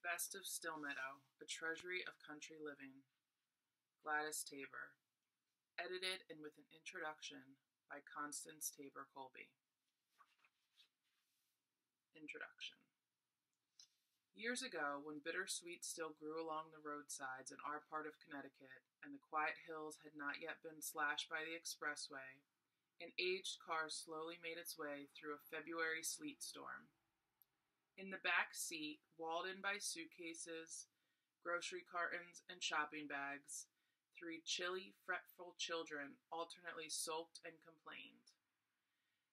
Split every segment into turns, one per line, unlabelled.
The Best of Stillmeadow, A Treasury of Country Living, Gladys Tabor. Edited and with an introduction by Constance Tabor Colby. Introduction. Years ago, when bittersweet still grew along the roadsides in our part of Connecticut, and the quiet hills had not yet been slashed by the expressway, an aged car slowly made its way through a February sleet storm. In the back seat, walled in by suitcases, grocery cartons, and shopping bags, 3 chilly, fretful children alternately sulked and complained.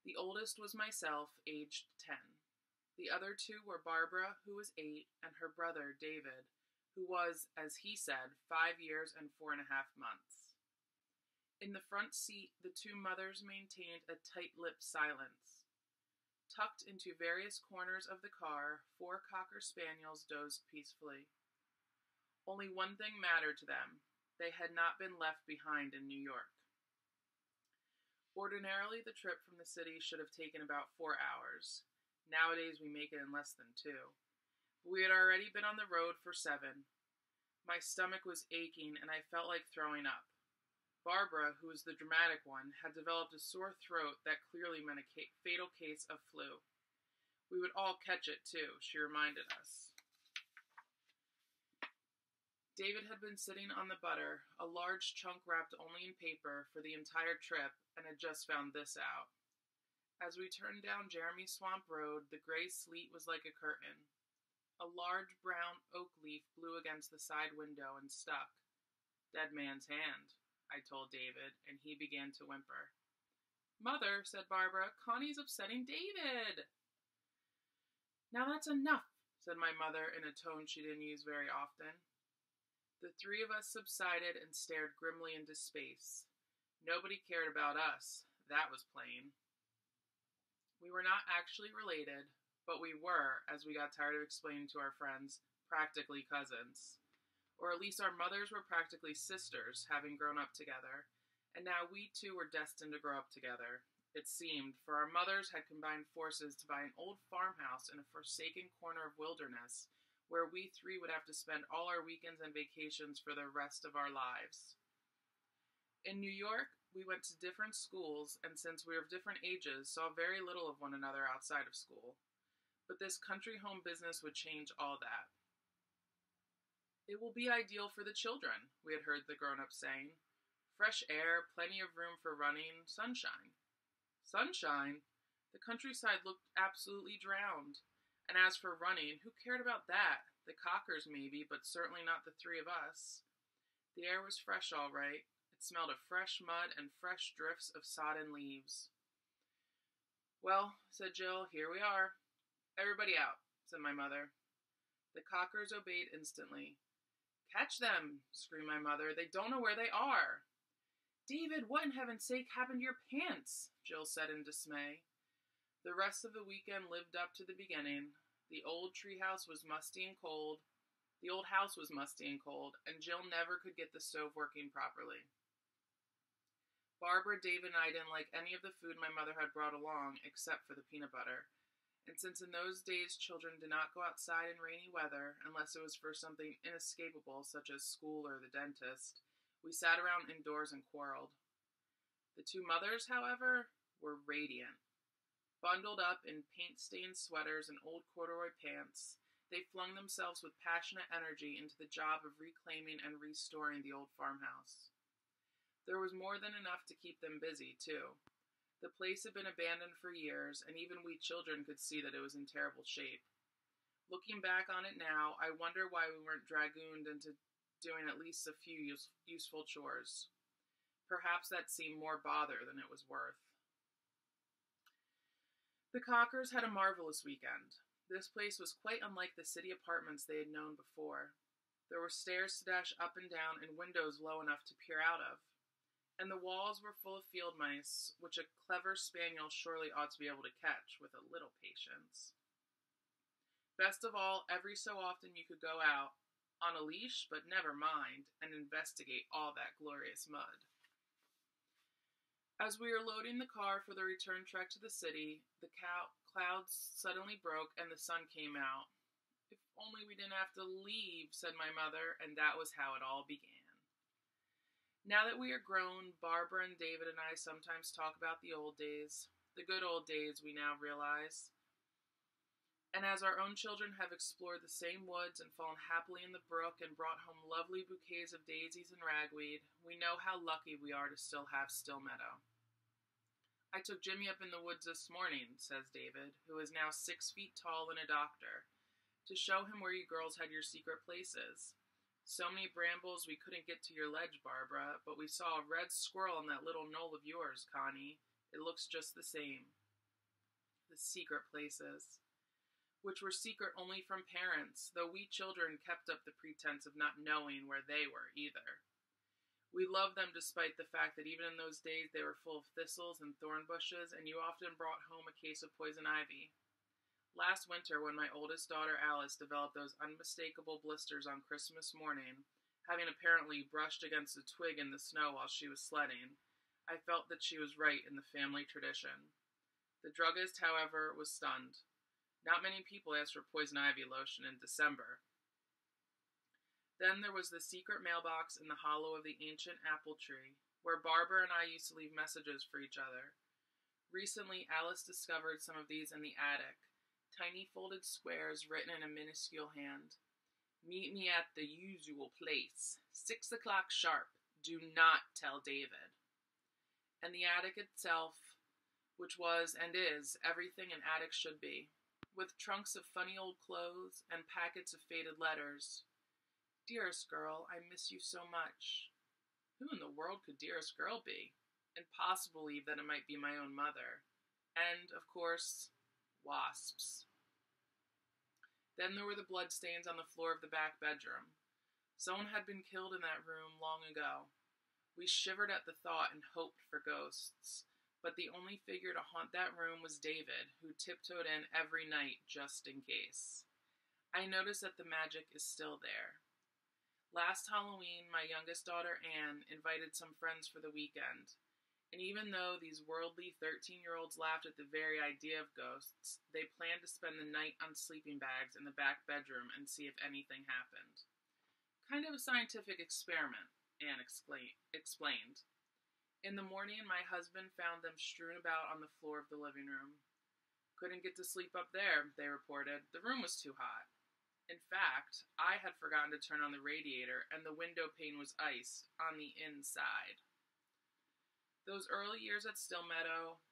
The oldest was myself, aged 10. The other 2 were Barbara, who was 8, and her brother, David, who was, as he said, 5 years and 4.5 months. In the front seat, the 2 mothers maintained a tight-lipped silence. Tucked into various corners of the car, 4 Cocker Spaniels dozed peacefully. Only one thing mattered to them. They had not been left behind in New York. Ordinarily, the trip from the city should have taken about 4 hours. Nowadays, we make it in less than 2. But we had already been on the road for 7. My stomach was aching, and I felt like throwing up. Barbara, who was the dramatic one, had developed a sore throat that clearly meant a fatal case of flu. We would all catch it, too, she reminded us. David had been sitting on the butter, a large chunk wrapped only in paper, for the entire trip, and had just found this out. As we turned down Jeremy Swamp Road, the gray sleet was like a curtain. A large brown oak leaf blew against the side window and stuck. "Dead man's hand," I told David, and he began to whimper. "Mother," said Barbara, "Connie's upsetting David." "Now that's enough," said my mother in a tone she didn't use very often. The 3 of us subsided and stared grimly into space. Nobody cared about us, that was plain. We were not actually related, but we were, as we got tired of explaining to our friends, practically cousins. Or at least our mothers were practically sisters, having grown up together, and now we 2 were destined to grow up together, it seemed, for our mothers had combined forces to buy an old farmhouse in a forsaken corner of wilderness, where we 3 would have to spend all our weekends and vacations for the rest of our lives. In New York, we went to different schools, and since we were of different ages, saw very little of one another outside of school. But this country home business would change all that. "It will be ideal for the children," we had heard the grown-ups saying. "Fresh air, plenty of room for running, sunshine." Sunshine? The countryside looked absolutely drowned. And as for running, who cared about that? The Cockers, maybe, but certainly not the 3 of us. The air was fresh, all right. It smelled of fresh mud and fresh drifts of sodden leaves. "Well," said Jill, "here we are." "Everybody out," said my mother. The Cockers obeyed instantly. "Catch them," screamed my mother. "They don't know where they are." "David, what in heaven's sake happened to your pants?" Jill said in dismay. The rest of the weekend lived up to the beginning. The old house was musty and cold, and Jill never could get the stove working properly. Barbara, David, and I didn't like any of the food my mother had brought along, except for the peanut butter. And since in those days children did not go outside in rainy weather, unless it was for something inescapable, such as school or the dentist, we sat around indoors and quarreled. The 2 mothers, however, were radiant. Bundled up in paint-stained sweaters and old corduroy pants, they flung themselves with passionate energy into the job of reclaiming and restoring the old farmhouse. There was more than enough to keep them busy, too. The place had been abandoned for years, and even we children could see that it was in terrible shape. Looking back on it now, I wonder why we weren't dragooned into doing at least a few useful chores. Perhaps that seemed more bother than it was worth. The Cockers had a marvelous weekend. This place was quite unlike the city apartments they had known before. There were stairs to dash up and down and windows low enough to peer out of. And the walls were full of field mice, which a clever spaniel surely ought to be able to catch, with a little patience. Best of all, every so often you could go out, on a leash, but never mind, and investigate all that glorious mud. As we were loading the car for the return trek to the city, the clouds suddenly broke and the sun came out. If only we didn't have to leave, said my mother, and that was how it all began. Now that we are grown, Barbara and David and I sometimes talk about the old days, the good old days we now realize. And as our own children have explored the same woods and fallen happily in the brook and brought home lovely bouquets of daisies and ragweed, we know how lucky we are to still have Still Meadow. I took Jimmy up in the woods this morning, says David, who is now 6 feet tall and a doctor, to show him where you girls had your secret places. So many brambles we couldn't get to your ledge, Barbara, but we saw a red squirrel on that little knoll of yours, Connie. It looks just the same. The secret places, which were secret only from parents, though we children kept up the pretense of not knowing where they were either. We loved them despite the fact that even in those days they were full of thistles and thorn bushes, and you often brought home a case of poison ivy. Last winter, when my oldest daughter Alice developed those unmistakable blisters on Christmas morning, having apparently brushed against a twig in the snow while she was sledding, I felt that she was right in the family tradition. The druggist, however, was stunned. Not many people asked for poison ivy lotion in December. Then there was the secret mailbox in the hollow of the ancient apple tree, where Barbara and I used to leave messages for each other. Recently, Alice discovered some of these in the attic, tiny folded squares written in a minuscule hand. Meet me at the usual place, 6 o'clock sharp. Do not tell David. And the attic itself, which was and is everything an attic should be, with trunks of funny old clothes and packets of faded letters. Dearest girl, I miss you so much. Who in the world could dearest girl be? Impossible to believe that it might be my own mother. And, of course, wasps. Then there were the bloodstains on the floor of the back bedroom. Someone had been killed in that room long ago. We shivered at the thought and hoped for ghosts, but the only figure to haunt that room was David, who tiptoed in every night just in case. I noticed that the magic is still there. Last Halloween, my youngest daughter, Anne, invited some friends for the weekend, and even though these worldly 13-year-olds laughed at the very idea of ghosts, they planned to spend the night on sleeping bags in the back bedroom and see if anything happened. Kind of a scientific experiment, Anne explained. In the morning, my husband found them strewn about on the floor of the living room. Couldn't get to sleep up there, they reported. The room was too hot. In fact, I had forgotten to turn on the radiator, and the window pane was iced on the inside. Those early years at Still Meadow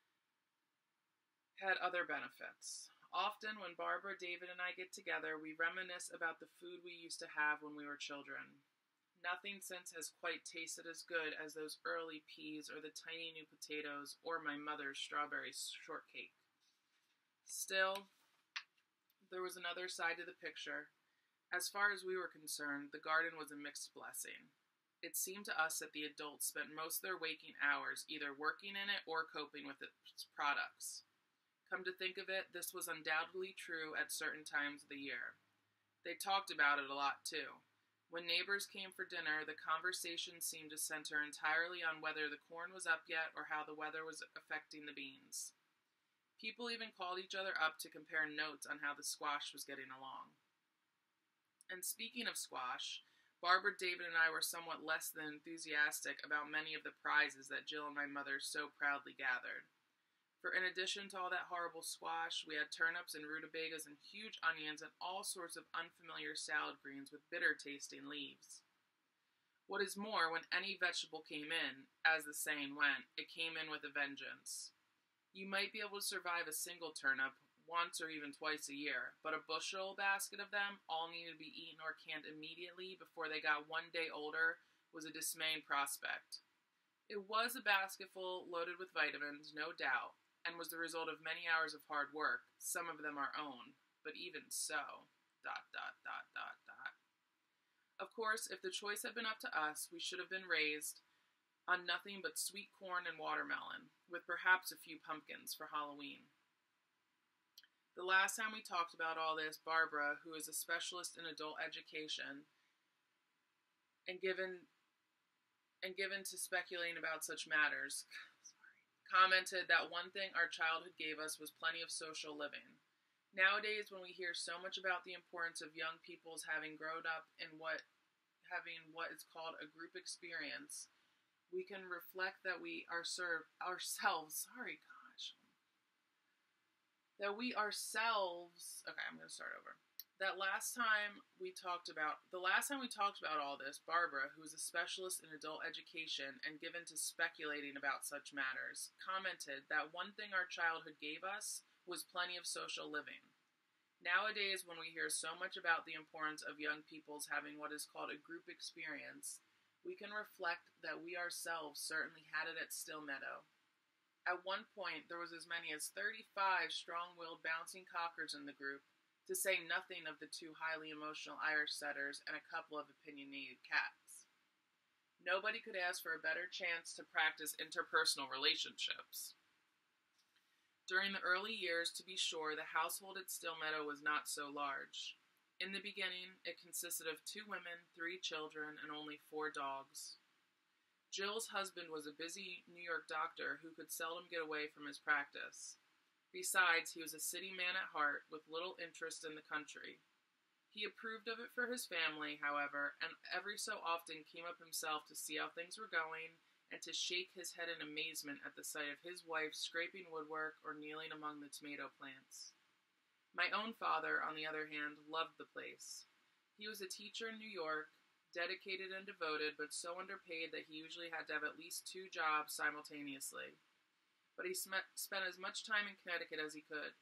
had other benefits. Often, when Barbara, David, and I get together, we reminisce about the food we used to have when we were children. Nothing since has quite tasted as good as those early peas or the tiny new potatoes or my mother's strawberry shortcake. Still, there was another side to the picture. As far as we were concerned, the garden was a mixed blessing. It seemed to us that the adults spent most of their waking hours either working in it or coping with its products. Come to think of it, this was undoubtedly true at certain times of the year. They talked about it a lot, too. When neighbors came for dinner, the conversation seemed to center entirely on whether the corn was up yet or how the weather was affecting the beans. People even called each other up to compare notes on how the squash was getting along. And speaking of squash, Barbara, David, and I were somewhat less than enthusiastic about many of the prizes that Jill and my mother so proudly gathered. For in addition to all that horrible squash, we had turnips and rutabagas and huge onions and all sorts of unfamiliar salad greens with bitter-tasting leaves. What is more, when any vegetable came in, as the saying went, it came in with a vengeance. You might be able to survive a single turnip once or even twice a year, but a bushel basket of them all needed to be eaten or canned immediately before they got 1 day older was a dismaying prospect. It was a basketful loaded with vitamins, no doubt, and was the result of many hours of hard work, some of them our own, but even so, ... Of course, if the choice had been up to us, we should have been raised on nothing but sweet corn and watermelon, with perhaps a few pumpkins for Halloween. The last time we talked about all this, Barbara, who is a specialist in adult education and given to speculating about such matters, commented that one thing our childhood gave us was plenty of social living. Nowadays, when we hear so much about the importance of young people's having grown up in having what is called a group experience, we can reflect that we are ourselves. Sorry, gosh, that we ourselves. Okay, I'm going to start over. The last time we talked about all this, Barbara, who is a specialist in adult education and given to speculating about such matters, commented that one thing our childhood gave us was plenty of social living. Nowadays, when we hear so much about the importance of young people's having what is called a group experience, we can reflect that we ourselves certainly had it at Still Meadow. At one point, there was as many as 35 strong-willed bouncing cockers in the group, to say nothing of the 2 highly emotional Irish setters and a couple of opinionated cats. Nobody could ask for a better chance to practice interpersonal relationships. During the early years, to be sure, the household at Still Meadow was not so large. In the beginning, it consisted of 2 women, 3 children, and only 4 dogs. Jill's husband was a busy New York doctor who could seldom get away from his practice. Besides, he was a city man at heart, with little interest in the country. He approved of it for his family, however, and every so often came up himself to see how things were going, and to shake his head in amazement at the sight of his wife scraping woodwork or kneeling among the tomato plants. My own father, on the other hand, loved the place. He was a teacher in New York, dedicated and devoted, but so underpaid that he usually had to have at least 2 jobs simultaneously. But he spent as much time in Connecticut as he could.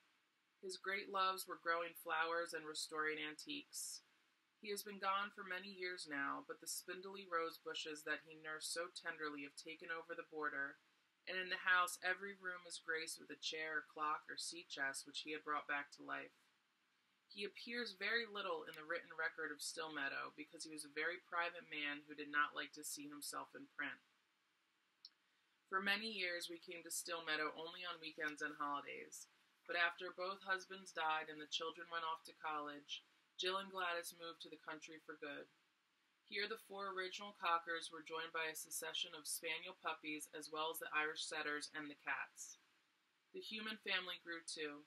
His great loves were growing flowers and restoring antiques. He has been gone for many years now, but the spindly rose bushes that he nursed so tenderly have taken over the border, and in the house every room is graced with a chair, clock, or sea chest which he had brought back to life. He appears very little in the written record of Still Meadow, because he was a very private man who did not like to see himself in print. For many years we came to Still Meadow only on weekends and holidays, but after both husbands died and the children went off to college, Jill and Gladys moved to the country for good. Here the 4 original cockers were joined by a succession of spaniel puppies as well as the Irish setters and the cats. The human family grew too.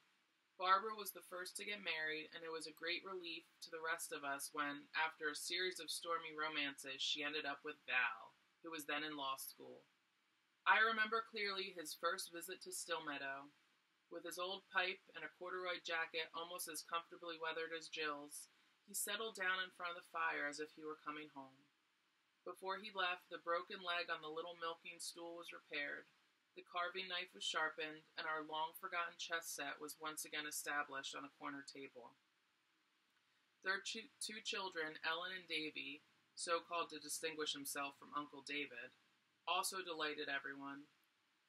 Barbara was the first to get married, and it was a great relief to the rest of us when, after a series of stormy romances, she ended up with Val, who was then in law school. I remember clearly his first visit to Still Meadow. With his old pipe and a corduroy jacket almost as comfortably weathered as Jill's, he settled down in front of the fire as if he were coming home. Before he left, the broken leg on the little milking stool was repaired, the carving knife was sharpened, and our long-forgotten chess set was once again established on a corner table. Their 2 children, Ellen and Davy, so called to distinguish himself from Uncle David, also delighted everyone.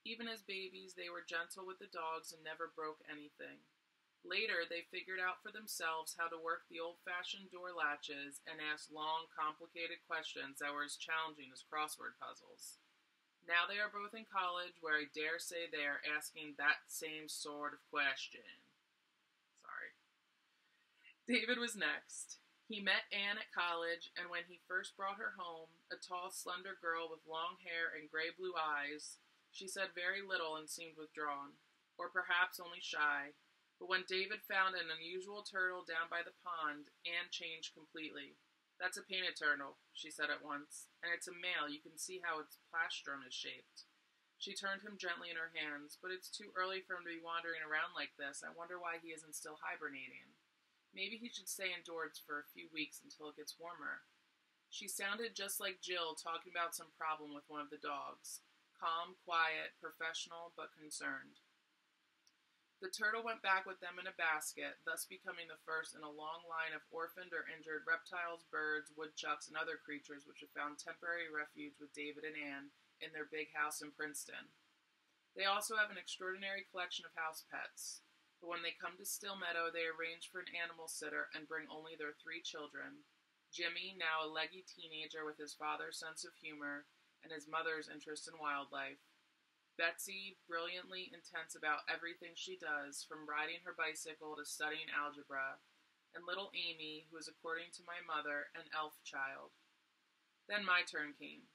Even as babies, they were gentle with the dogs and never broke anything. Later, they figured out for themselves how to work the old-fashioned door latches and asked long, complicated questions that were as challenging as crossword puzzles. Now they are both in college, where I dare say they are asking that same sort of question. Sorry. David was next. He met Anne at college, and when he first brought her home, a tall, slender girl with long hair and gray-blue eyes, she said very little and seemed withdrawn, or perhaps only shy. But when David found an unusual turtle down by the pond, Anne changed completely. "That's a painted turtle," she said at once, "and it's a male. You can see how its plastron is shaped." She turned him gently in her hands. "But it's too early for him to be wandering around like this. I wonder why he isn't still hibernating. Maybe he should stay indoors for a few weeks until it gets warmer." She sounded just like Jill talking about some problem with one of the dogs. Calm, quiet, professional, but concerned. The turtle went back with them in a basket, thus becoming the first in a long line of orphaned or injured reptiles, birds, woodchucks, and other creatures which have found temporary refuge with David and Anne in their big house in Princeton. They also have an extraordinary collection of house pets. But when they come to Still Meadow, they arrange for an animal sitter and bring only their 3 children. Jimmy, now a leggy teenager with his father's sense of humor and his mother's interest in wildlife. Betsy, brilliantly intense about everything she does, from riding her bicycle to studying algebra. And little Amy, who is, according to my mother, an elf child. Then my turn came.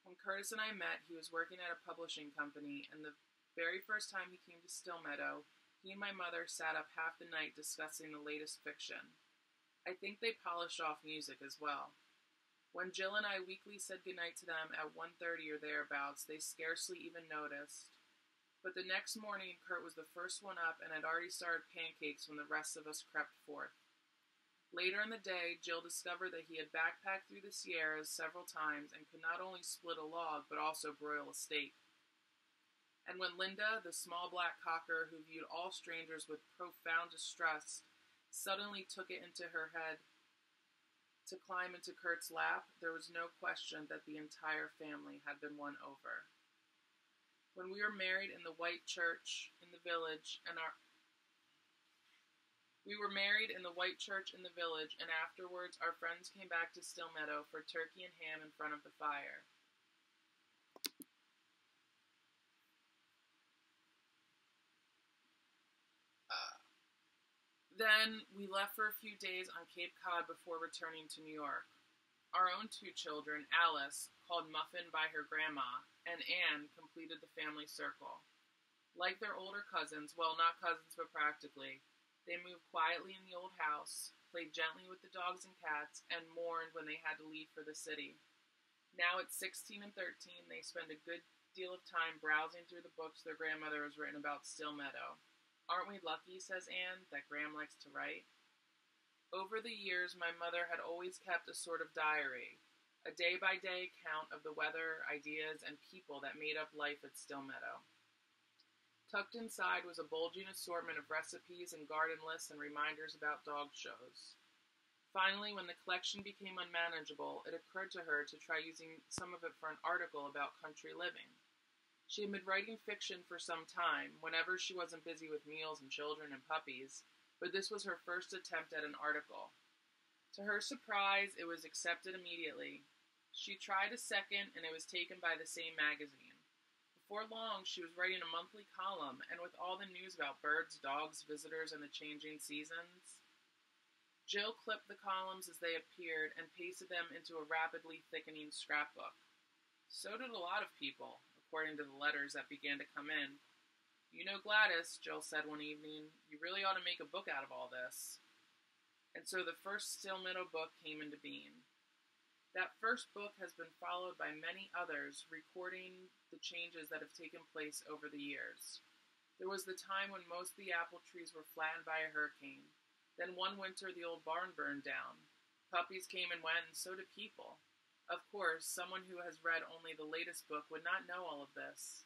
When Curtis and I met, he was working at a publishing company, and the very first time he came to Still Meadow, He and my mother sat up half the night discussing the latest fiction. I think they polished off music as well. When Jill and I weekly said goodnight to them at 1:30 or thereabouts, they scarcely even noticed. But the next morning, Kurt was the first one up and had already started pancakes when the rest of us crept forth. Later in the day, Jill discovered that he had backpacked through the Sierras several times and could not only split a log, but also broil a steak. And when Linda, the small black cocker who viewed all strangers with profound distrust, suddenly took it into her head to climb into Kurt's lap, there was no question that the entire family had been won over. When we were married in the white church in the village, and afterwards our friends came back to Still Meadow for turkey and ham in front of the fire. Then we left for a few days on Cape Cod before returning to New York. Our own two children, Alice, called Muffin by her grandma, and Anne completed the family circle. Like their older cousins, well, not cousins but practically, they moved quietly in the old house, played gently with the dogs and cats, and mourned when they had to leave for the city. Now at 16 and 13, they spend a good deal of time browsing through the books their grandmother has written about Still Meadow. Aren't we lucky, says Anne, that Gram likes to write? Over the years, my mother had always kept a sort of diary, a day-by-day account of the weather, ideas, and people that made up life at Still Meadow. Tucked inside was a bulging assortment of recipes and garden lists and reminders about dog shows. Finally, when the collection became unmanageable, it occurred to her to try using some of it for an article about country living. She had been writing fiction for some time, whenever she wasn't busy with meals and children and puppies, but this was her first attempt at an article. To her surprise, it was accepted immediately. She tried a second, and it was taken by the same magazine. Before long, she was writing a monthly column, and with all the news about birds, dogs, visitors, and the changing seasons. Jill clipped the columns as they appeared and pasted them into a rapidly thickening scrapbook. So did a lot of people, according to the letters that began to come in. You know, Gladys, Jill said one evening, you really ought to make a book out of all this. And so the first Still Meadow book came into being. That first book has been followed by many others, recording the changes that have taken place over the years. There was the time when most of the apple trees were flattened by a hurricane. Then one winter the old barn burned down. Puppies came and went, and so did people. Of course, someone who has read only the latest book would not know all of this.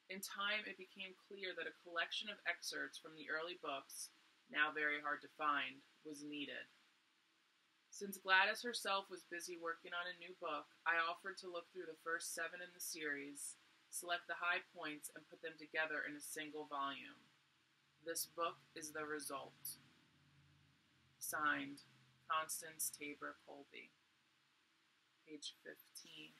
In time, it became clear that a collection of excerpts from the early books, now very hard to find, was needed. Since Gladys herself was busy working on a new book, I offered to look through the first 7 in the series, select the high points, and put them together in a single volume. This book is the result. Signed, Constance Tabor Colby. Page 15.